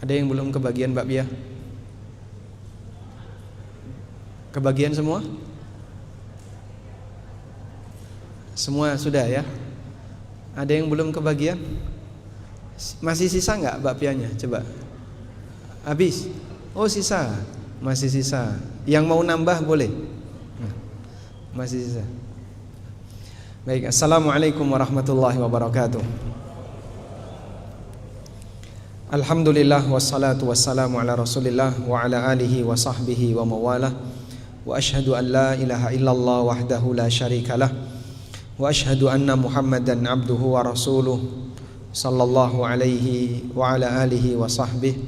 Ada yang belum kebagian bakpia? Kebagian semua? Semua sudah ya? Ada yang belum kebagian? Masih sisa nggak bakpianya? Coba. Habis? Oh sisa, masih sisa. Yang mau nambah boleh? Masih sisa. Baik, assalamualaikum warahmatullahi wabarakatuh. Alhamdulillah wassalatu wassalamu ala rasulillah wa ala alihi wa sahbihi wa mawalah. Wa ashhadu an la ilaha illallah wahdahu la syarikalah. Wa ashhadu anna muhammadan abduhu wa rasuluh sallallahu alaihi wa ala alihi wa sahbihi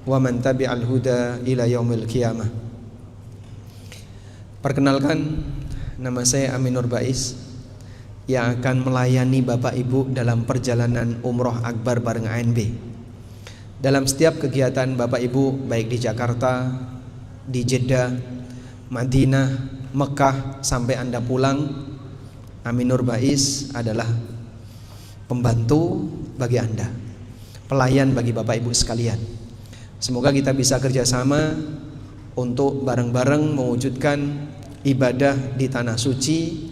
wa man tabi'al huda ila yaumil qiyamah. Perkenalkan, nama saya Aminur Bais yang akan melayani Bapak Ibu dalam perjalanan umroh akbar bareng ANB. Dalam setiap kegiatan Bapak Ibu, baik di Jakarta, di Jeddah, Madinah, Mekah, sampai Anda pulang, Aminur Bais adalah pembantu bagi Anda, pelayan bagi Bapak Ibu sekalian. Semoga kita bisa kerjasama untuk bareng-bareng mewujudkan ibadah di tanah suci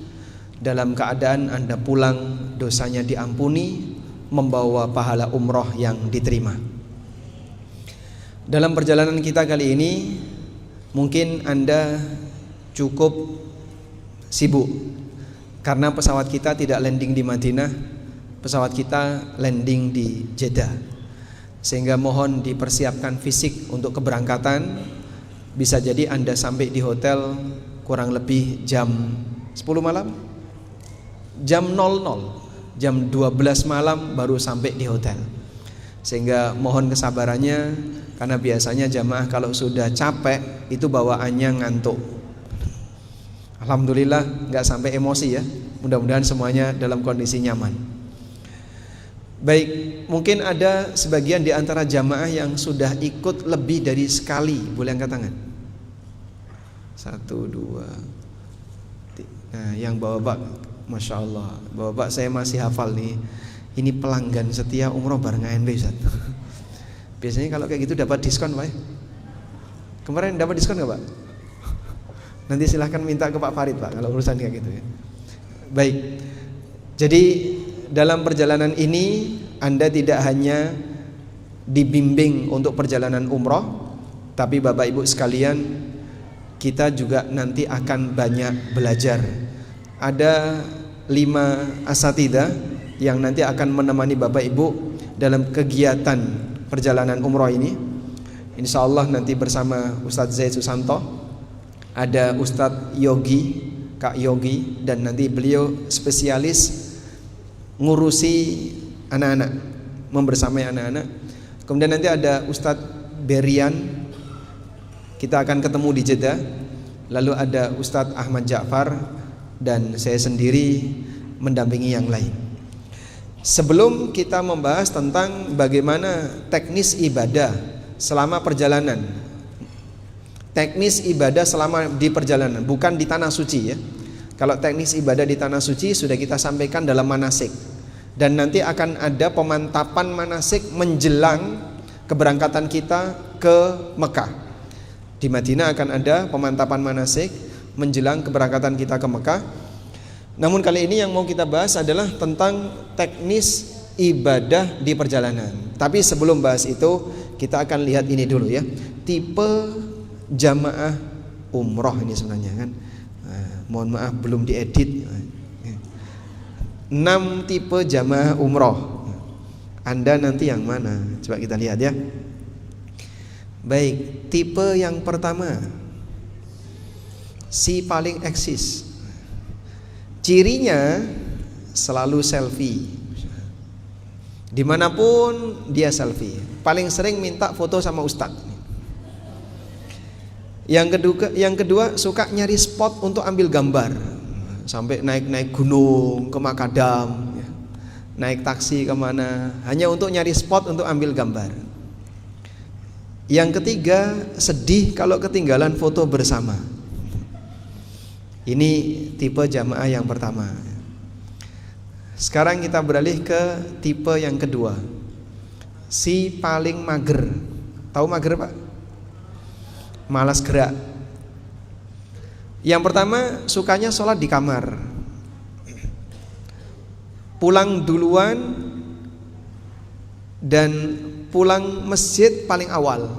dalam keadaan Anda pulang dosanya diampuni, membawa pahala umroh yang diterima. Dalam perjalanan kita kali ini mungkin Anda cukup sibuk karena pesawat kita tidak landing di Madinah, pesawat kita landing di Jeddah. Sehingga mohon dipersiapkan fisik untuk keberangkatan. Bisa jadi Anda sampai di hotel kurang lebih jam 10 malam, jam 00, jam 12 malam baru sampai di hotel. Sehingga mohon kesabarannya, karena biasanya jamaah kalau sudah capek itu bawaannya ngantuk. Alhamdulillah nggak sampai emosi ya. Mudah-mudahan semuanya dalam kondisi nyaman. Baik, mungkin ada sebagian di antara jamaah yang sudah ikut lebih dari sekali. Boleh angkat tangan? 1, 2. Nah, yang bawa-bawa, Masya Allah, bapak saya masih hafal nih. Ini pelanggan setia umroh bareng ANB, Ustaz. Biasanya kalau kayak gitu dapat diskon, Pak. Kemarin dapat diskon nggak, Pak? Nanti silahkan minta ke Pak Farid, Pak, kalau urusan kayak gitu ya. Baik. Jadi dalam perjalanan ini Anda tidak hanya dibimbing untuk perjalanan umroh, tapi Bapak Ibu sekalian, kita juga nanti akan banyak belajar. Ada 5 asatidzah yang nanti akan menemani Bapak Ibu dalam kegiatan perjalanan umroh ini. Insya Allah nanti bersama Ustadz Zaid Susanto, ada Ustadz Yogi, Kak Yogi, dan nanti beliau spesialis ngurusi anak-anak, membersamai anak-anak. Kemudian nanti ada Ustadz Berian, kita akan ketemu di Jeddah. Lalu ada Ustadz Ahmad Ja'far, dan saya sendiri mendampingi yang lain. Sebelum kita membahas tentang bagaimana teknis ibadah selama perjalanan, teknis ibadah selama di perjalanan, bukan di tanah suci ya. Kalau teknis ibadah di tanah suci sudah kita sampaikan dalam manasik, dan nanti akan ada pemantapan manasik menjelang keberangkatan kita ke Mekah. Di Madinah akan ada pemantapan manasik menjelang keberangkatan kita ke Mekah. Namun kali ini yang mau kita bahas adalah tentang teknis ibadah di perjalanan. Tapi sebelum bahas itu, kita akan lihat ini dulu ya. Tipe jamaah umroh ini sebenarnya kan. Mohon maaf belum diedit. 6 tipe jamaah umroh. Anda nanti yang mana? Coba kita lihat ya. Baik, tipe yang pertama, si paling eksis. Cirinya selalu selfie. Dimanapun dia selfie. Paling sering minta foto sama ustadz. Yang kedua suka nyari spot untuk ambil gambar. Sampai naik gunung ke Makadam, naik taksi kemana, hanya untuk nyari spot untuk ambil gambar. Yang ketiga, sedih kalau ketinggalan foto bersama. Ini tipe jamaah yang pertama. Sekarang kita beralih ke tipe yang kedua, si paling mager. Tahu mager Pak? Malas gerak. Yang pertama, sukanya sholat di kamar, pulang duluan, dan pulang masjid paling awal.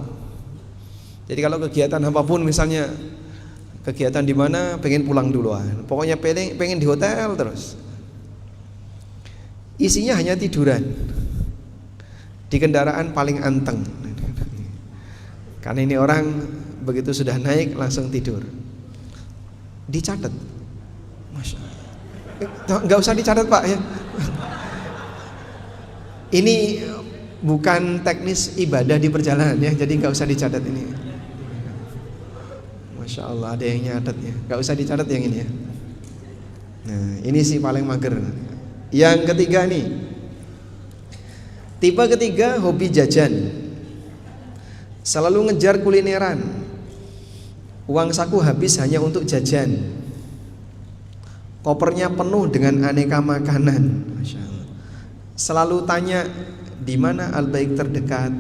Jadi kalau kegiatan apapun, misalnya kegiatan di mana, pengen pulang duluan. Pokoknya pengen di hotel terus. Isinya hanya tiduran. Di kendaraan paling anteng. Karena ini orang begitu sudah naik langsung tidur. Dicatat. Masya Allah. Nggak usah dicatat Pak ya. Ini bukan teknis ibadah di perjalanan ya, jadi nggak usah dicatat ini. Masya Allah, ada yang nyatet ya. Nggak usah dicatat yang ini ya. Nah, ini sih paling mager. Yang ketiga nih, tipe ketiga, hobi jajan. Selalu ngejar kulineran. Uang saku habis hanya untuk jajan. Kopernya penuh dengan aneka makanan. Masya Allah. Selalu tanya, di mana Al-Baik terdekat,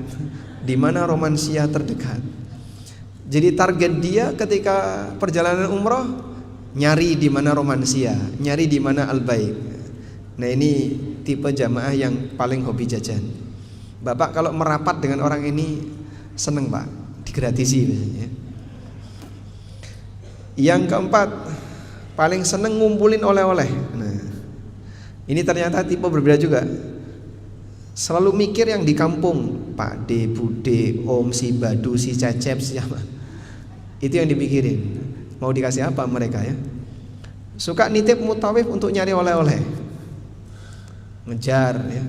di mana Romansia terdekat. Jadi target dia ketika perjalanan umroh, nyari di mana Romansia, nyari di mana Al-Baik. Nah ini tipe jamaah yang paling hobi jajan. Bapak kalau merapat dengan orang ini seneng Pak, digratisi biasanya. Yang keempat, paling seneng ngumpulin oleh-oleh. Nah ini ternyata tipe berbeda juga. Selalu mikir yang di kampung, Pak D, Bude, Om, si Badu, si Cecep, siapa. Itu yang dipikirin. Mau dikasih apa mereka ya. Suka nitip mutawif untuk nyari oleh-oleh, ngejar ya.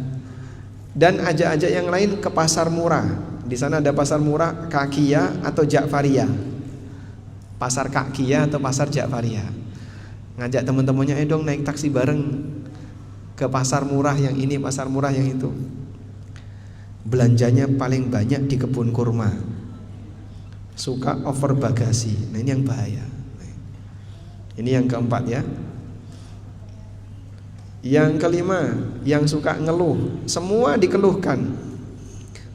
Dan ajak-ajak yang lain ke pasar murah. Di sana ada pasar murah Kakiyah atau Ja'fariyah. Pasar Kakiyah atau pasar Ja'fariyah. Ngajak teman-temannya, dong naik taksi bareng ke pasar murah yang ini, pasar murah yang itu. Belanjanya paling banyak di kebun kurma. Suka over bagasi. Nah ini yang bahaya. Ini yang keempat ya. Yang kelima, yang suka ngeluh. Semua dikeluhkan.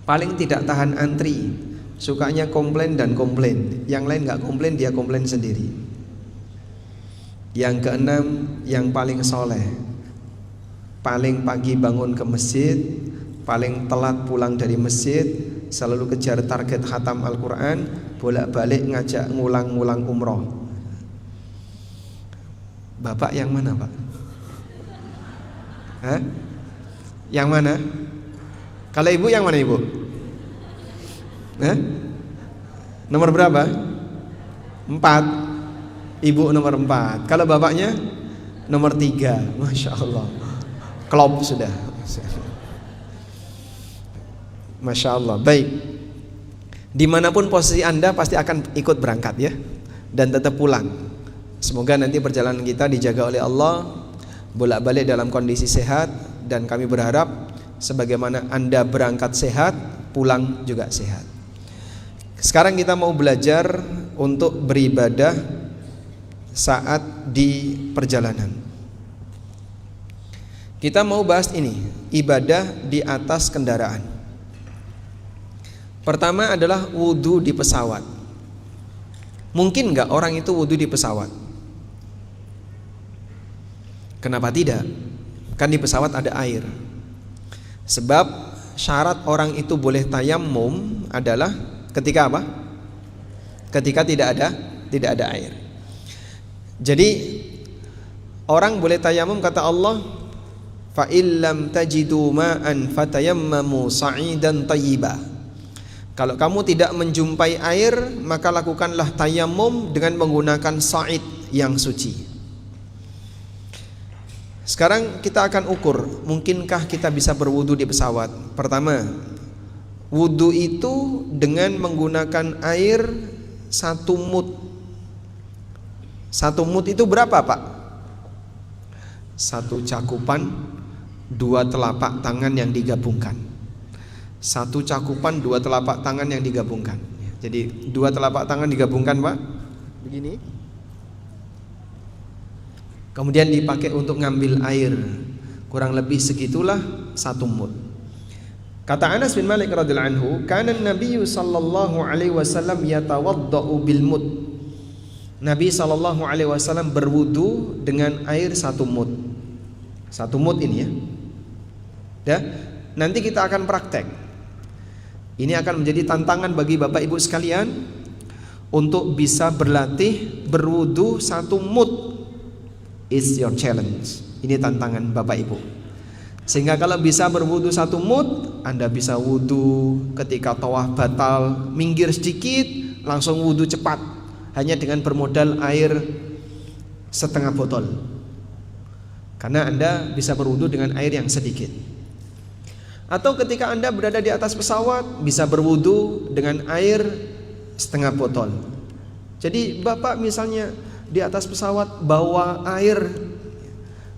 Paling tidak tahan antri. Sukanya komplain dan komplain. Yang lain gak komplain, dia komplain sendiri. Yang keenam, yang paling soleh. Paling pagi bangun ke masjid, paling telat pulang dari masjid, selalu kejar target khatam Al-Quran, bolak-balik ngajak ngulang-ngulang umroh. Bapak yang mana Pak? Hah? Yang mana? Kalau ibu yang mana ibu? Hah? Nomor berapa? 4. Ibu nomor 4. Kalau bapaknya nomor 3. Masya Allah. Klop sudah. Masya Allah. Baik. Dimanapun posisi Anda pasti akan ikut berangkat ya, dan tetap pulang. Semoga nanti perjalanan kita dijaga oleh Allah, bolak-balik dalam kondisi sehat. Dan kami berharap sebagaimana Anda berangkat sehat, pulang juga sehat. Sekarang kita mau belajar untuk beribadah saat di perjalanan. Kita mau bahas ini, ibadah di atas kendaraan. Pertama adalah wudhu di pesawat. Mungkin nggak orang itu wudhu di pesawat? Kenapa tidak? Kan di pesawat ada air. Sebab syarat orang itu boleh tayammum adalah ketika apa? Ketika tidak ada air. Jadi orang boleh tayamum kata Allah, fa illam tajidu ma'an fatayammamu sa'idan thayyiba. Kalau kamu tidak menjumpai air, maka lakukanlah tayamum dengan menggunakan sa'id yang suci. Sekarang kita akan ukur, mungkinkah kita bisa berwudu di pesawat? Pertama, wudu itu dengan menggunakan air 1 mud. 1 mud itu berapa Pak? 1 cakupan 2 telapak tangan yang digabungkan. 1 cakupan 2 telapak tangan yang digabungkan. Jadi 2 telapak tangan digabungkan Pak, begini. Kemudian dipakai untuk ngambil air. Kurang lebih segitulah 1 mud. Kata Anas bin Malik radhiyallahu anhu, "Kana Nabi sallallahu alaihi wasallam yatawaddau bil mud." Nabi sallallahu alaihi wasallam berwudu dengan air 1 mud. 1 mud ini ya. Ya, nanti kita akan praktek. Ini akan menjadi tantangan bagi Bapak Ibu sekalian untuk bisa berlatih berwudu 1 mud. It's your challenge. Ini tantangan Bapak Ibu. Sehingga kalau bisa berwudu 1 mud, Anda bisa wudu ketika tawaf batal, minggir sedikit, langsung wudu cepat, hanya dengan bermodal air setengah botol. Karena Anda bisa berwudu dengan air yang sedikit. Atau ketika Anda berada di atas pesawat, bisa berwudu dengan air setengah botol. Jadi Bapak misalnya di atas pesawat bawa air,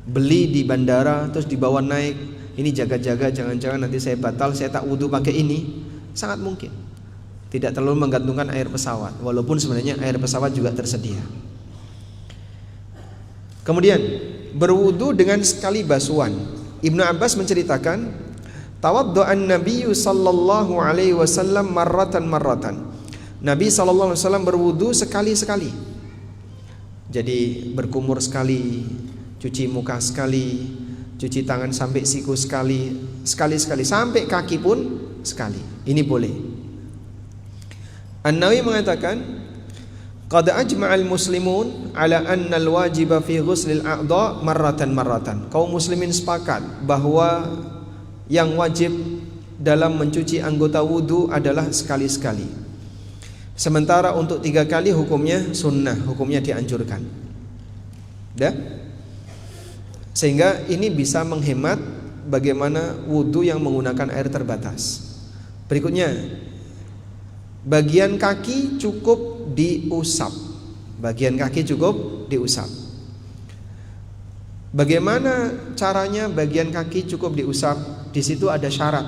beli di bandara terus dibawa naik, ini jaga-jaga jangan-jangan nanti saya batal, saya tak wudu pakai ini. Sangat mungkin. Tidak terlalu menggantungkan air pesawat, walaupun sebenarnya air pesawat juga tersedia. Kemudian berwudu dengan sekali basuhan. Ibnu Abbas menceritakan, tawaddu'an Nabi sallallahu alaihi wasallam marratan. Nabi sallallahu alaihi wasallam berwudu sekali-sekali. Jadi berkumur sekali, cuci muka sekali, cuci tangan sampai siku sekali, sampai kaki pun sekali. Ini boleh. An-Nawawi mengatakan, qad ajma'al muslimun ala anna al-wajiba fi ghuslil a'dha marratan. Kaum muslimin sepakat bahwa yang wajib dalam mencuci anggota wudu adalah sekali-sekali. Sementara untuk 3 kali hukumnya sunnah, hukumnya dianjurkan. Dah? Sehingga ini bisa menghemat bagaimana wudu yang menggunakan air terbatas. Berikutnya, bagian kaki cukup diusap. Bagaimana caranya bagian kaki cukup diusap? Di situ ada syarat.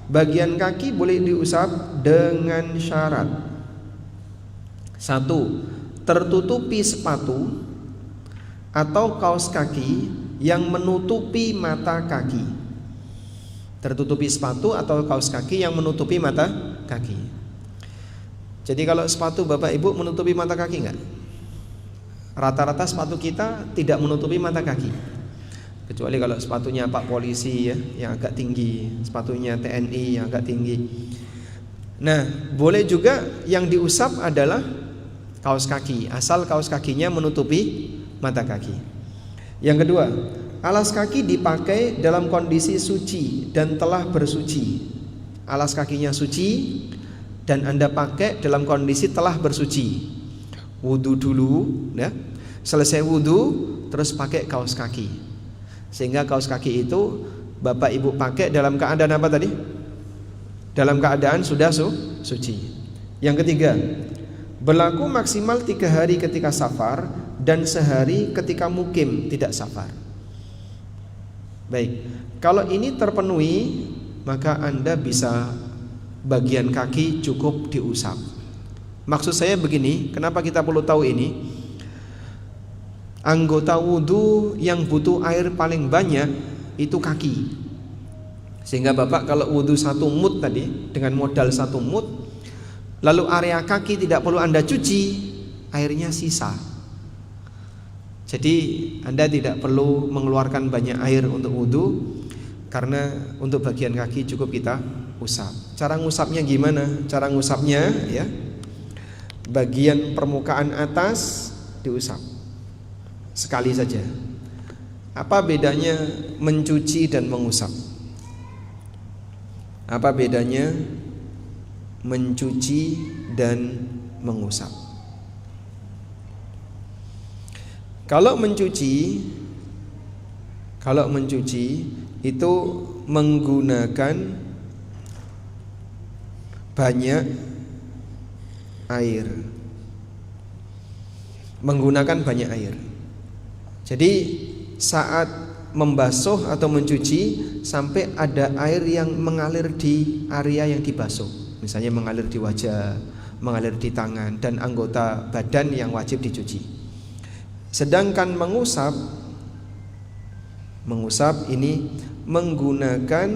Bagian kaki boleh diusap dengan syarat. 1. Tertutupi sepatu atau kaos kaki yang menutupi mata kaki. Tertutupi sepatu atau kaos kaki yang menutupi mata kaki. Jadi kalau sepatu Bapak Ibu menutupi mata kaki enggak? Rata-rata sepatu kita tidak menutupi mata kaki. Kecuali kalau sepatunya Pak Polisi ya, yang agak tinggi, sepatunya TNI yang agak tinggi. Nah, boleh juga yang diusap adalah kaos kaki, asal kaos kakinya menutupi mata kaki. Yang kedua, alas kaki dipakai dalam kondisi suci dan telah bersuci. Alas kakinya suci dan Anda pakai dalam kondisi telah bersuci. Wudu dulu, ya. Selesai wudu terus pakai kaos kaki. Sehingga kaos kaki itu Bapak Ibu pakai dalam keadaan apa tadi? Dalam keadaan sudah suci. Yang ketiga, berlaku maksimal 3 hari ketika safar dan sehari ketika mukim tidak safar. Baik, kalau ini terpenuhi maka Anda bisa bagian kaki cukup diusap. Maksud saya begini, kenapa kita perlu tahu ini? Anggota wudu yang butuh air paling banyak itu kaki. Sehingga Bapak kalau wudu 1 mud tadi dengan modal 1 mud, lalu area kaki tidak perlu Anda cuci, airnya sisa. Jadi Anda tidak perlu mengeluarkan banyak air untuk wudu, karena untuk bagian kaki cukup kita usap. Cara ngusapnya gimana? Cara ngusapnya ya, bagian permukaan atas diusap sekali saja. Apa bedanya mencuci dan mengusap? Apa bedanya mencuci dan mengusap? Kalau mencuci itu menggunakan banyak air. Jadi saat membasuh atau mencuci sampai ada air yang mengalir di area yang dibasuh. Misalnya mengalir di wajah, mengalir di tangan dan anggota badan yang wajib dicuci. Sedangkan mengusap ini menggunakan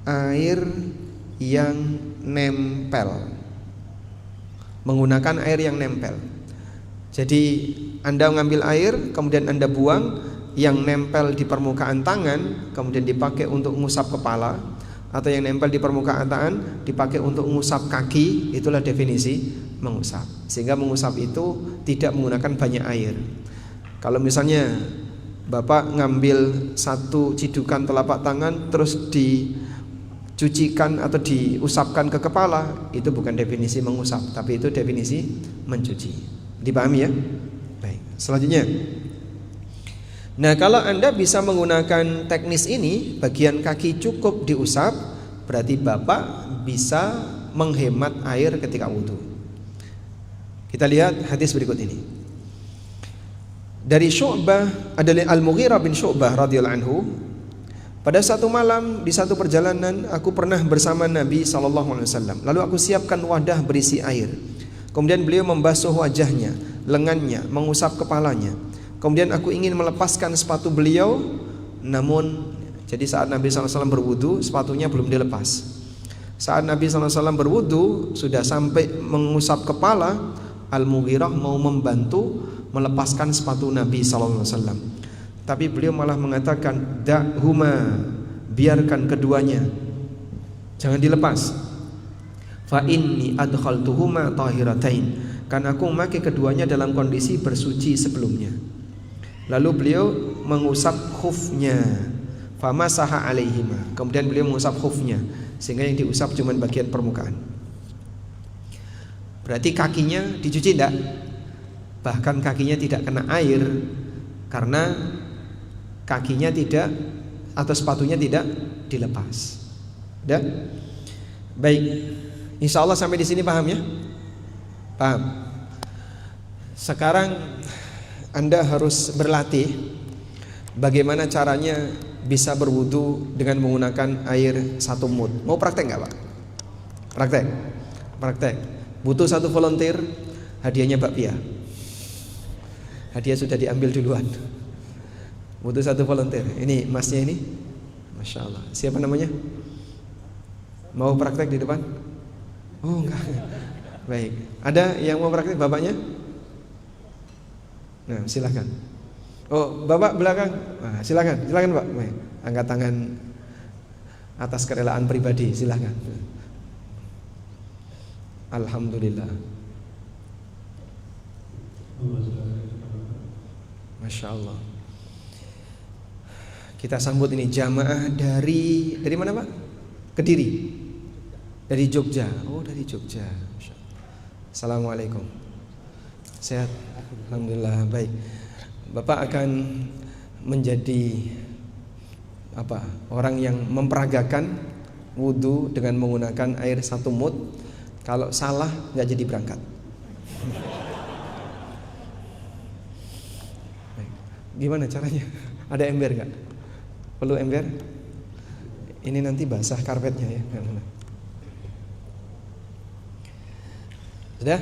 air yang nempel. Menggunakan air yang nempel. Jadi Anda mengambil air, kemudian Anda buang, yang nempel di permukaan tangan kemudian dipakai untuk mengusap kepala, atau yang nempel di permukaan tangan dipakai untuk mengusap kaki. Itulah definisi mengusap. Sehingga mengusap itu tidak menggunakan banyak air. Kalau misalnya Bapak ngambil satu cidukan telapak tangan terus dicucikan atau diusapkan ke kepala, itu bukan definisi mengusap, tapi itu definisi mencuci. Dipahami ya? Baik, selanjutnya. Nah, kalau Anda bisa menggunakan teknis ini, bagian kaki cukup diusap, berarti Bapak bisa menghemat air ketika wudhu. Kita lihat hadis berikut ini. Dari Syu'bah, adalah Al-Mughirah bin Syu'bah radhiyallahu anhu, pada satu malam di satu perjalanan aku pernah bersama Nabi SAW. Lalu aku siapkan wadah berisi air. Kemudian beliau membasuh wajahnya, lengannya, mengusap kepalanya. Kemudian aku ingin melepaskan sepatu beliau, namun jadi saat Nabi SAW berwudu, sepatunya belum dilepas. Saat Nabi SAW berwudu, sudah sampai mengusap kepala, Al-Mughirah mau membantu melepaskan sepatu Nabi SAW. Tapi beliau malah mengatakan, da'huma, biarkan keduanya, jangan dilepas. Fa inni adkhaltuhuma tahiratain, karena aku memakai keduanya dalam kondisi bersuci sebelumnya. Lalu beliau mengusap khufnya, famasaha alaihima, kemudian beliau mengusap khufnya, sehingga yang diusap cuma bagian permukaan. Berarti kakinya dicuci tidak? Bahkan kakinya tidak kena air, karena kakinya tidak atau sepatunya tidak dilepas. Udah? Baik, insya Allah sampai di sini paham ya? Paham. Sekarang Anda harus berlatih bagaimana caranya bisa berwudu dengan menggunakan air 1 mud. Mau praktek nggak Pak? Praktek. Praktek. Butuh 1 volunteer, hadiahnya bakpia. Hadiah sudah diambil duluan. Butuh 1 volunteer. Ini masnya ini, Masya Allah. Siapa namanya? Mau praktek di depan? Oh enggak. Baik. Ada yang mau praktek, bapaknya? Nah, silakan. Oh, bapak belakang. Nah, silakan Pak. Baik. Angkat tangan atas kerelaan pribadi, silakan. Alhamdulillah. Masya Allah. Kita sambut ini jamaah dari mana Pak? Kediri. Dari Jogja. Oh, dari Jogja. Assalamualaikum. Sehat? Alhamdulillah. Baik. Bapak akan menjadi orang yang memperagakan wudu dengan menggunakan air 1 mud. Kalau salah nggak jadi berangkat. Baik. Gimana caranya? Ada ember nggak? Perlu ember? Ini nanti basah karpetnya ya. Sudah?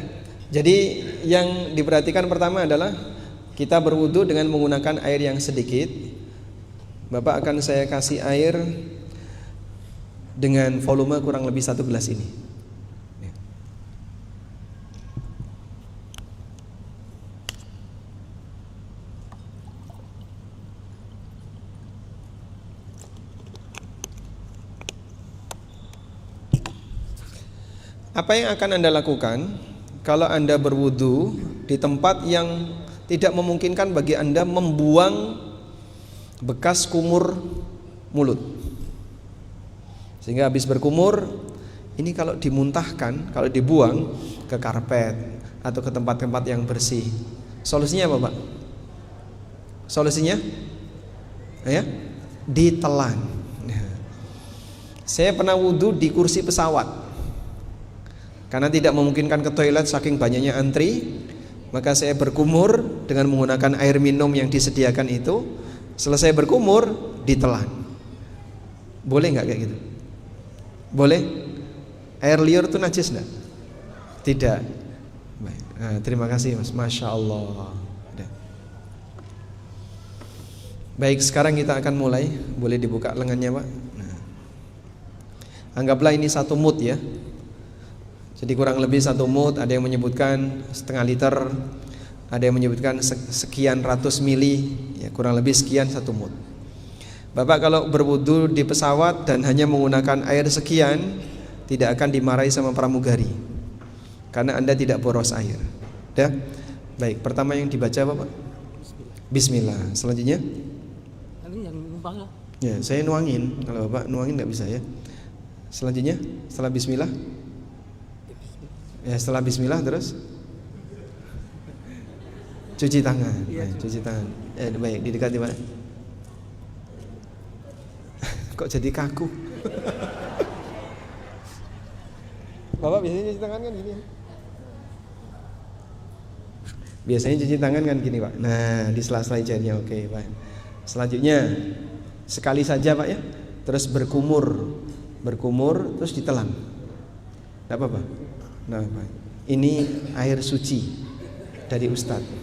Jadi yang diperhatikan pertama adalah kita berwudu dengan menggunakan air yang sedikit. Bapak akan saya kasih air dengan volume kurang lebih 1 gelas ini. Apa yang akan Anda lakukan kalau Anda berwudu di tempat yang tidak memungkinkan bagi Anda membuang bekas kumur mulut, sehingga habis berkumur ini kalau dimuntahkan, kalau dibuang ke karpet atau ke tempat-tempat yang bersih, solusinya apa Pak? Solusinya ya, ditelan. Saya pernah wudu di kursi pesawat. Karena tidak memungkinkan ke toilet saking banyaknya antri, maka saya berkumur dengan menggunakan air minum yang disediakan itu. Selesai berkumur, ditelan. Boleh nggak kayak gitu? Boleh? Air liur itu najis nggak? Tidak. Baik. Nah, terima kasih Mas. Masya Allah. Baik, sekarang kita akan mulai. Boleh dibuka lengannya Pak? Nah. Anggaplah ini 1 mut ya. Jadi kurang lebih 1 mut, ada yang menyebutkan setengah liter, ada yang menyebutkan sekian ratus mili, ya kurang lebih sekian 1 mut. Bapak kalau berwudu di pesawat dan hanya menggunakan air sekian, tidak akan dimarahi sama pramugari, karena Anda tidak boros air. Ya? Baik, pertama yang dibaca apa Pak? Bismillah. Selanjutnya? Ya, saya nuangin. Kalau Bapak nuangin nggak bisa ya. Selanjutnya, setelah Bismillah? Ya, setelah Bismillah terus? Cuci tangan. Baik, cuci tangan. Baik, didekati Pak. Kok jadi kaku? Bapak biasanya cuci tangan kan gini. Biasanya cuci tangan kan gini Pak. Nah, di sela-sela jarinya. Oke Pak. Selanjutnya sekali saja Pak ya. Terus berkumur terus ditelan. Tidak apa-apa. Nah Pak, ini air suci dari Ustadz.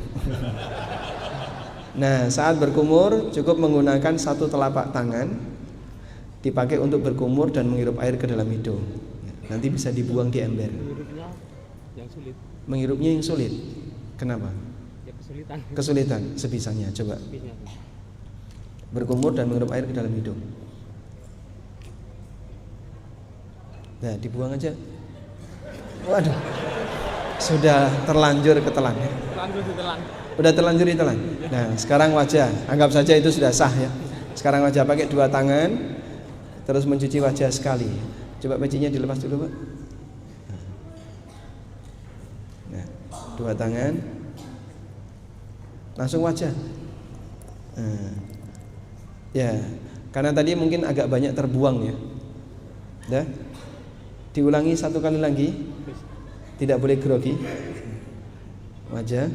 Nah, saat berkumur cukup menggunakan 1 telapak tangan, dipakai untuk berkumur dan menghirup air ke dalam hidung. Nanti bisa dibuang di ember. Menghirupnya yang sulit. Menghirupnya yang sulit. Kenapa? Ya kesulitan. Kesulitan sebisanya. Coba. Berkumur dan menghirup air ke dalam hidung. Nah, dibuang aja. Waduh. Sudah terlanjur ketelan ya. Terlanjur ditelan. Udah terlanjur ditelan. Nah, sekarang wajah. Anggap saja itu sudah sah ya. Sekarang wajah pakai 2 tangan, terus mencuci wajah sekali. Coba pecinya dilepas dulu Pak. Nah, 2 tangan, langsung wajah. Nah, ya, karena tadi mungkin agak banyak terbuang ya. Dah, diulangi 1 kali lagi. Tidak boleh grogi. Wajah,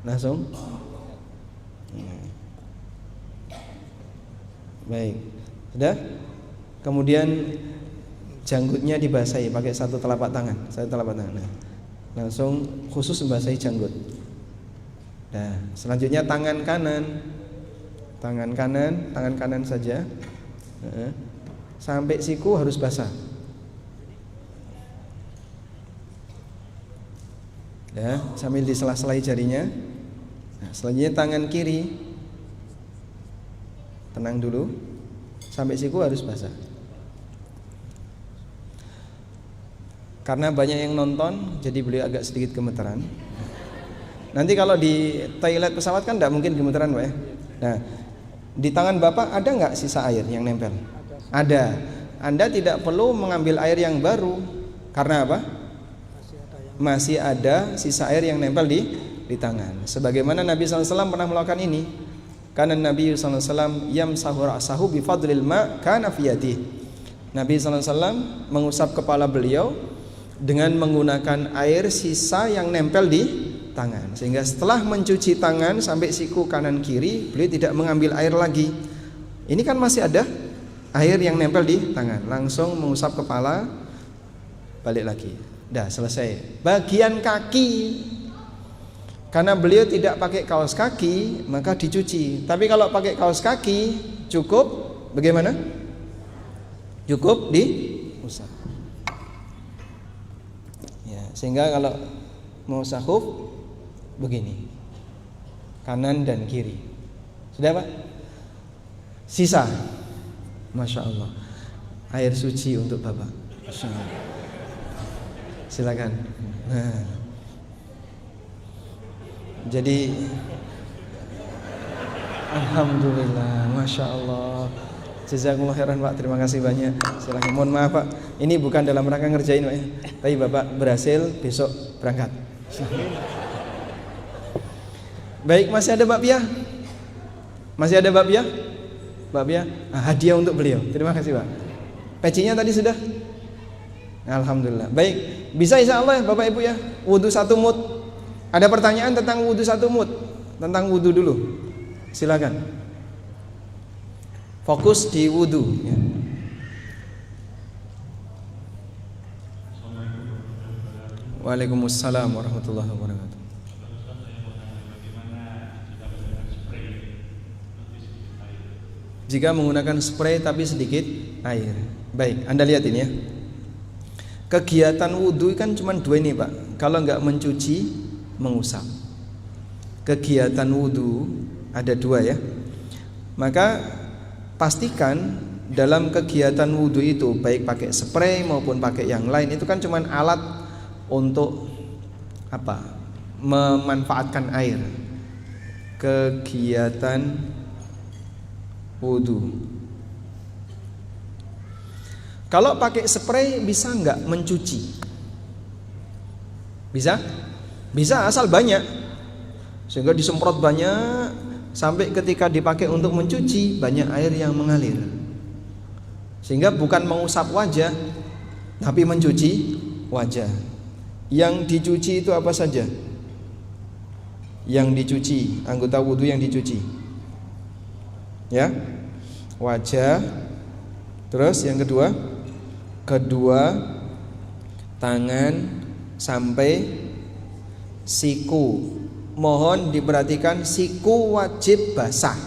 langsung. Baik, sudah. Kemudian janggutnya dibasahi pakai 1 telapak tangan, 1 telapak tangan. Nah, langsung khusus membasahi janggut. Nah, selanjutnya tangan kanan saja. Sampai siku harus basah. Ya, sambil disela-selai jarinya. Nah, selanjutnya tangan kiri. Tenang dulu. Sampai siku harus basah. Karena banyak yang nonton, jadi beliau agak sedikit gemeteran. Nanti kalau di toilet pesawat kan tidak mungkin gemeteran Pak ya. Nah, di tangan Bapak ada nggak sisa air yang nempel? Ada. Anda tidak perlu mengambil air yang baru. Karena apa? Masih ada sisa air yang nempel di tangan. Sebagaimana Nabi SAW pernah melakukan ini. Karena Nabi SAW yamsahu ra'sahu bifadlil ma' kana fi yadihi. Nabi SAW mengusap kepala beliau dengan menggunakan air sisa yang nempel di tangan. Sehingga setelah mencuci tangan sampai siku kanan kiri, beliau tidak mengambil air lagi. Ini kan masih ada air yang nempel di tangan. Langsung mengusap kepala, balik lagi. Dah selesai. Bagian kaki, karena beliau tidak pakai kaos kaki, maka dicuci. Tapi kalau pakai kaos kaki, cukup bagaimana? Cukup diusap. Ya, sehingga kalau mau sahuf begini, kanan dan kiri. Sudah Pak? Sisa, Masya Allah, air suci untuk Bapak. Masya Allah. Silakan. Nah, jadi alhamdulillah, Masya Allah. Jazakumullah khairan Pak, terima kasih banyak. Silakan. Mohon maaf Pak, ini bukan dalam rangka ngerjain Pak ya. Tapi Bapak berhasil, besok berangkat. Baik, masih ada Mbak Pia? Masih ada Mbak Pia? Mbak Pia, hadiah untuk beliau. Terima kasih Pak. Pecinya tadi sudah? Alhamdulillah. Baik, bisa insya Allah Bapak Ibu ya. Wudhu 1 mut. Ada pertanyaan tentang wudhu 1 mut? Tentang wudhu dulu. Silakan. Fokus di wudhu ya. Waalaikumsalam warahmatullahi wabarakatuh. Jika menggunakan spray tapi sedikit air. Baik, Anda lihat ini ya. Kegiatan wudhu kan cuma dua ini Pak. Kalau nggak mencuci, mengusap. Kegiatan wudhu ada dua ya. Maka pastikan dalam kegiatan wudhu itu, baik pakai spray maupun pakai yang lain, itu kan cuma alat untuk apa? Memanfaatkan air. Kegiatan wudhu. Kalau pakai spray bisa nggak mencuci? Bisa? Bisa asal banyak. Sehingga disemprot banyak sampai ketika dipakai untuk mencuci banyak air yang mengalir. Sehingga bukan mengusap wajah tapi mencuci wajah. Yang dicuci itu apa saja? Yang dicuci, anggota wudhu yang dicuci. Ya. Wajah. Terus yang kedua tangan sampai siku. Mohon diperhatikan, siku wajib basah.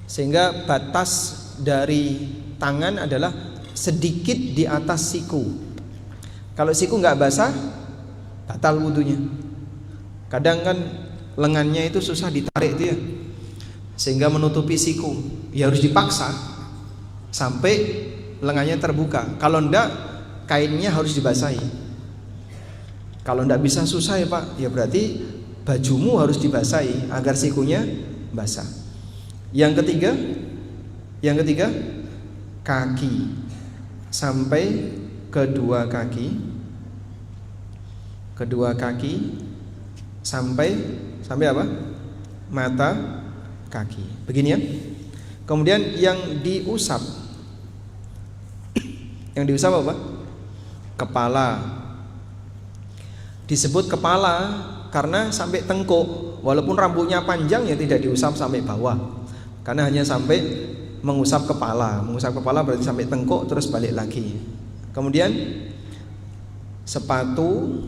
Sehingga batas dari tangan adalah sedikit di atas siku. Kalau siku nggak basah, batal wudhunya. Kadang kan lengannya itu susah ditarik itu ya, sehingga menutupi siku. Ya harus dipaksa sampai lengannya terbuka. Kalau enggak, kainnya harus dibasahi. Kalau enggak bisa susah ya Pak, ya berarti bajumu harus dibasahi agar sikunya basah. Yang ketiga kaki sampai kedua kaki sampai apa? Mata kaki. Begini ya. Kemudian yang diusap apa? Kepala. Disebut kepala karena sampai tengkuk. Walaupun rambutnya panjang ya tidak diusap sampai bawah. Karena hanya sampai mengusap kepala. Mengusap kepala berarti sampai tengkuk terus balik lagi. Kemudian sepatu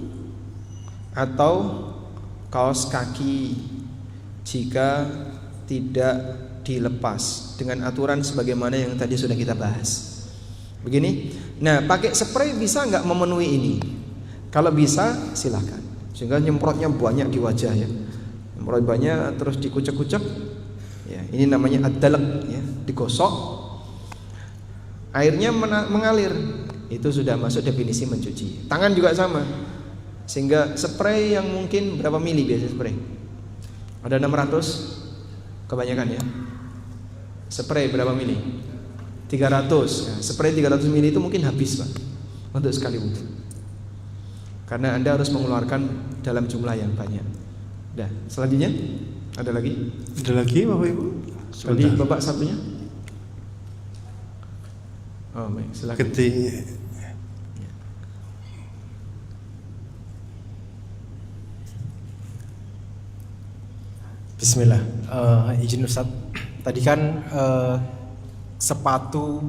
atau kaos kaki jika tidak dilepas dengan aturan sebagaimana yang tadi sudah kita bahas. Begini. Nah, pakai spray bisa nggak memenuhi ini? Kalau bisa, silahkan. Sehingga nyemprotnya banyak di wajah ya. Nyemprot banyak terus dikucek-kucek. Ya, ini namanya ad-dalq ya, digosok. Airnya mengalir. Itu sudah masuk definisi mencuci. Tangan juga sama. Sehingga spray yang mungkin berapa mili biasa spray? Ada 600 kebanyakan ya. Spray berapa mili? 300. Nah, spray 300 mili itu mungkin habis Pak untuk sekali wudhu. Karena Anda harus mengeluarkan dalam jumlah yang banyak. Dah, selanjutnya ada lagi? Ada lagi Bapak Ibu? Tadi Bapak satunya? Oh, baik, silakan. Bismillah. Izin Ustaz. Tadi kan sepatu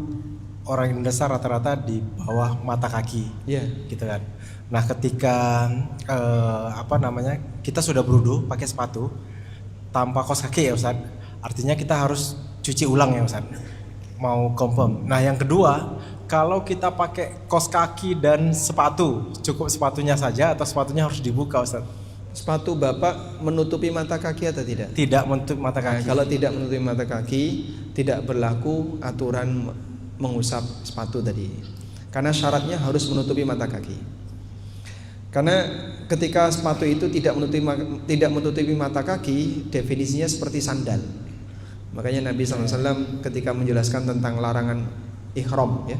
orang Indonesia rata-rata di bawah mata kaki, gitu kan. Nah, ketika kita sudah berwudu pakai sepatu tanpa kaos kaki ya Ustaz, artinya kita harus cuci ulang ya Ustaz. Mau confirm. Nah, yang kedua, kalau kita pakai kaos kaki dan sepatu, cukup sepatunya saja atau sepatunya harus dibuka Ustaz? Sepatu Bapak menutupi mata kaki atau tidak? Tidak menutupi mata kaki. Nah, kalau tidak menutupi mata kaki, tidak berlaku aturan mengusap sepatu tadi. Karena syaratnya harus menutupi mata kaki. Karena ketika sepatu itu tidak menutupi mata kaki, definisinya seperti sandal. Makanya Nabi SAW ketika menjelaskan tentang larangan ihram ya,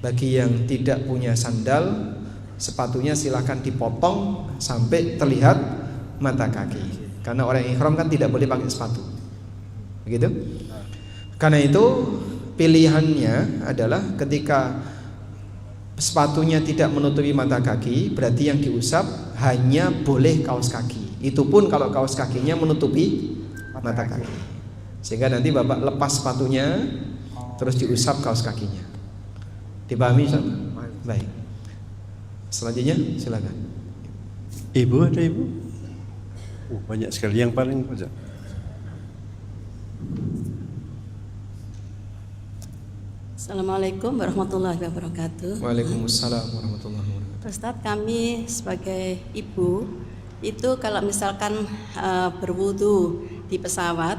bagi yang tidak punya sandal, sepatunya silakan dipotong sampai terlihat mata kaki. Karena orang ihram kan tidak boleh pakai sepatu. Begitu? Karena itu pilihannya adalah ketika sepatunya tidak menutupi mata kaki, berarti yang diusap hanya boleh kaos kaki. Itu pun kalau kaos kakinya menutupi mata kaki. Sehingga nanti Bapak lepas sepatunya terus diusap kaos kakinya. Dipahami Ustaz? Baik. Selanjutnya silakan. Ibu ada Ibu? Banyak sekali yang paling Ustaz. Assalamualaikum warahmatullahi wabarakatuh. Waalaikumsalam warahmatullahi wabarakatuh. Ustadz, kami sebagai ibu itu kalau misalkan berwudu di pesawat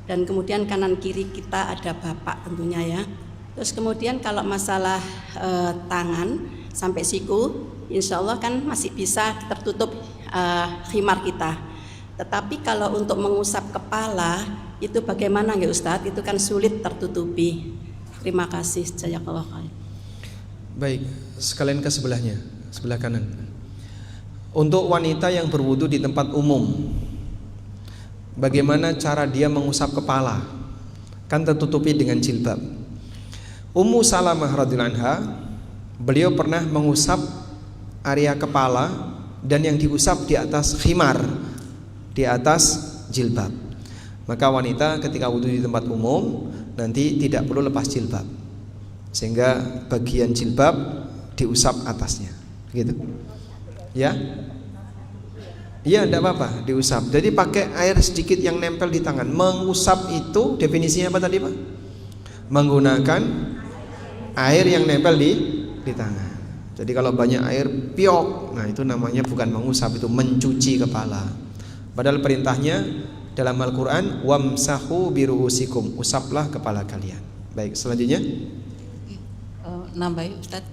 dan kemudian kanan kiri kita ada bapak tentunya ya. Terus kemudian kalau masalah tangan sampai siku, insya Allah kan masih bisa tertutup khimar kita. Tetapi kalau untuk mengusap kepala itu bagaimana ya Ustadz? Itu kan sulit tertutupi. Terima kasih, jazakallah khair. Baik, sekalian ke sebelahnya, sebelah kanan. Untuk wanita yang berwudu di tempat umum, bagaimana cara dia mengusap kepala? Kan tertutupi dengan jilbab. Ummu Salamah radhiyallahu anha, beliau pernah mengusap area kepala dan yang diusap di atas khimar, di atas jilbab. Maka wanita ketika wudu di tempat umum nanti tidak perlu lepas jilbab, sehingga bagian jilbab diusap atasnya, gitu. Ya, iya, tidak apa-apa diusap. Jadi pakai air sedikit yang nempel di tangan. Mengusap itu definisinya apa tadi Pak? Menggunakan air yang nempel di tangan. Jadi kalau banyak air piok, nah itu namanya bukan mengusap, itu mencuci kepala. Padahal perintahnya dalam Al-Quran, wamsahu biruusikum, usaplah kepala kalian. Baik, selanjutnya. Nambahin Ustadz,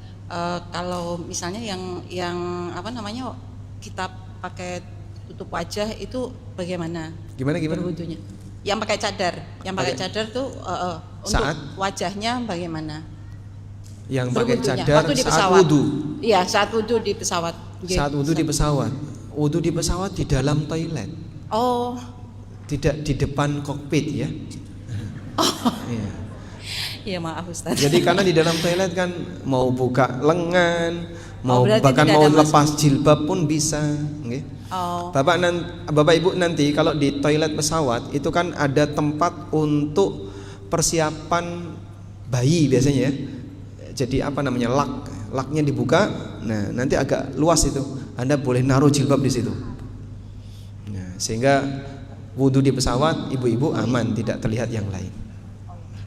kalau misalnya yang apa namanya kita pakai tutup wajah itu bagaimana? Gimana? Berwudunya? Yang pakai cadar tuh untuk wajahnya bagaimana? Yang pakai cadar waktu di saat pesawat. wudu. Iya, saat wudu di pesawat. Saat wudu di pesawat. Wudu di pesawat di dalam toilet. Oh. Tidak di depan kokpit ya. Iya. Iya, maaf Ustaz. Jadi karena di dalam toilet kan mau buka lengan, mau berarti bahkan tidak mau ada lepas jilbab pun bisa, nggih. Bapak Ibu nanti kalau di toilet pesawat itu kan ada tempat untuk persiapan bayi biasanya ya. Jadi apa namanya, laknya dibuka. Nah, nanti agak luas itu. Anda boleh naruh jilbab di situ. Nah, sehingga wudu di pesawat ibu-ibu aman, tidak terlihat yang lain.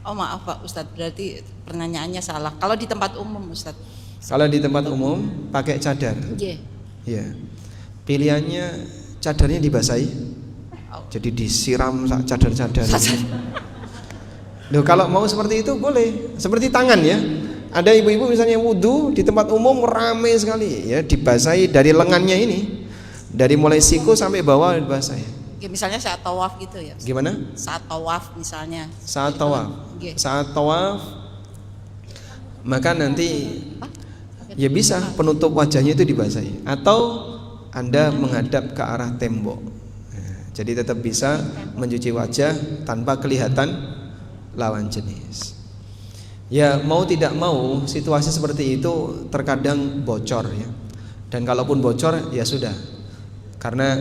Oh maaf Pak Ustadz, berarti pertanyaannya salah. Kalau di tempat umum Ustadz? Kalau di tempat umum pakai cadar. Iya. Ya. Pilihannya cadarnya dibasahi. Jadi disiram cadar-cadar. Loh, kalau mau seperti itu boleh. Seperti tangan ya. Ada ibu-ibu misalnya wudu di tempat umum rame sekali ya, dibasahi dari lengannya ini. Dari mulai siku sampai bawah dibasahi. Misalnya saat tawaf gitu ya. Gimana? Saat tawaf misalnya. Saat tawaf. Saat tawaf maka nanti ya bisa penutup wajahnya itu dibasahi atau Anda menghadap ke arah tembok. Nah, jadi tetap bisa mencuci wajah tanpa kelihatan lawan jenis. Ya mau tidak mau situasi seperti itu terkadang bocor ya. Dan kalaupun bocor ya sudah. Karena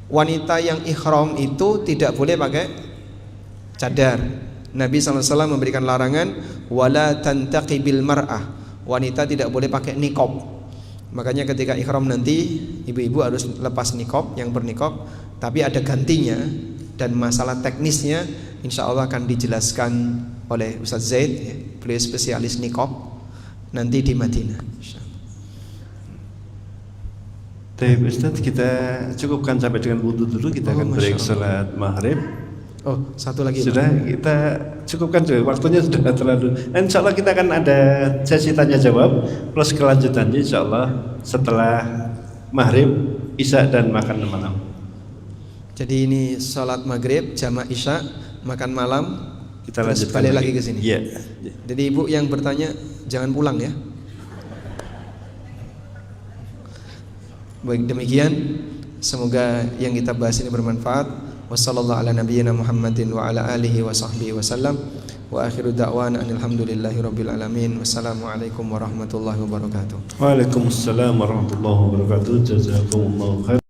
wanita yang ihram itu tidak boleh pakai cadar. Nabi SAW memberikan larangan wala tantaqibil mar'ah. Wanita tidak boleh pakai niqab. Makanya ketika ihram nanti ibu-ibu harus lepas niqab, yang berniqab, tapi ada gantinya dan masalah teknisnya insya Allah akan dijelaskan oleh Ustaz Zaid ya, beliau spesialis niqab nanti di Madinah. Baik Ustaz, kita cukupkan sampai dengan wudu dulu. Kita akan break salat maghrib. Oh, satu lagi sudah Pak. Kita cukupkan juga, waktunya sudah terlalu. Insya Allah kita akan ada sesi tanya jawab plus kelanjutannya insya Allah setelah maghrib, isya dan makan malam. Jadi ini sholat maghrib, jamaah isya, makan malam, kita lanjut balik lagi ke sini. Iya. Jadi ibu yang bertanya jangan pulang ya. Baik, demikian semoga yang kita bahas ini bermanfaat. Wassallallahu ala nabiyyina Muhammadin wa ala alihi wa sahbihi wasallam. Wa akhiru da'wana alhamdulillahi rabbil alamin. Wassalamualaikum warahmatullahi wabarakatuh. Waalaikumsalam warahmatullahi wabarakatuh. Jazakumullahu khair.